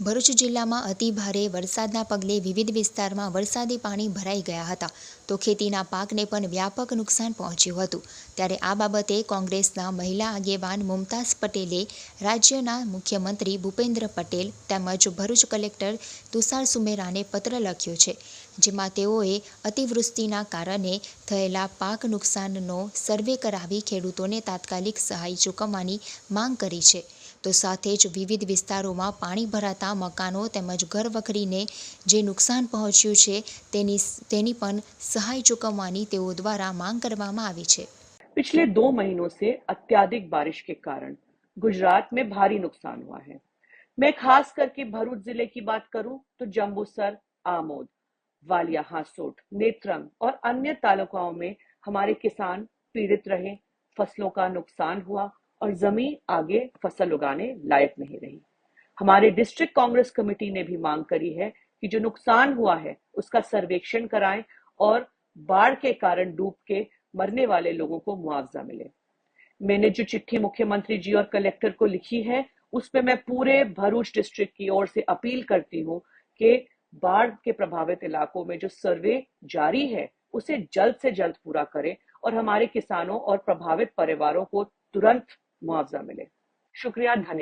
ભરૂચ જિલ્લામાં અતિ ભારે વરસાદના પગલે વિવિધ વિસ્તારમાં વરસાદી પાણી ભરાઈ ગયા હતા, તો ખેતીના પાકને પણ વ્યાપક નુકસાન પહોંચ્યું હતું. ત્યારે આ બાબતે કોંગ્રેસના મહિલા આગેવાન મુમતાઝ પટેલે રાજ્યના મુખ્યમંત્રી ભૂપેન્દ્ર પટેલ તેમજ ભરૂચ કલેક્ટર તુષાર સુમેરાને પત્ર લખ્યો છે, જેમાં તેઓએ અતિવૃષ્ટિના કારણે થયેલા પાક નુકસાનનો સર્વે કરાવી ખેડૂતોને તાત્કાલિક સહાય ચૂકવવાની માંગ કરી છે. તો સાથે જ વિવિધ વિસ્તારોમાં પાણી ભરાતા મકાનો તેમજ ઘરવખરીને જે નુકસાન પહોંચ્યું છે તેની પણ સહાય ચૂકવવાની તેઓ દ્વારા માંગ કરવામાં આવી છે. पिछले 2 महीनों से अत्यधिक बारिश के कारण गुजरात में भारी नुकसान हुआ है। मैं खास करके भरूच जिले की बात करूं तो जंबूसर, आमोद, वालिया, हासोट, नेत्रंग और अन्य तालुकाओं में हमारे किसान पीड़ित रहे, फसलों का नुकसान हुआ और जमीन आगे फसल उगाने लायक नहीं रही। हमारे डिस्ट्रिक्ट कांग्रेस कमेटी ने भी मांग करी है कि जो नुकसान हुआ है उसका सर्वेक्षण कराएं और बाढ़ के कारण डूब के मरने वाले लोगों को मुआवजा मिले। मैंने जो चिट्ठी मुख्यमंत्री जी और कलेक्टर को लिखी है उसमें मैं पूरे भरूच डिस्ट्रिक्ट की ओर से अपील करती हूं कि बाढ़ के प्रभावित इलाकों में जो सर्वे जारी है उसे जल्द से जल्द पूरा करें और हमारे किसानों और प्रभावित परिवारों को तुरंत मुआवजा मिले। शुक्रिया, धन्यवाद।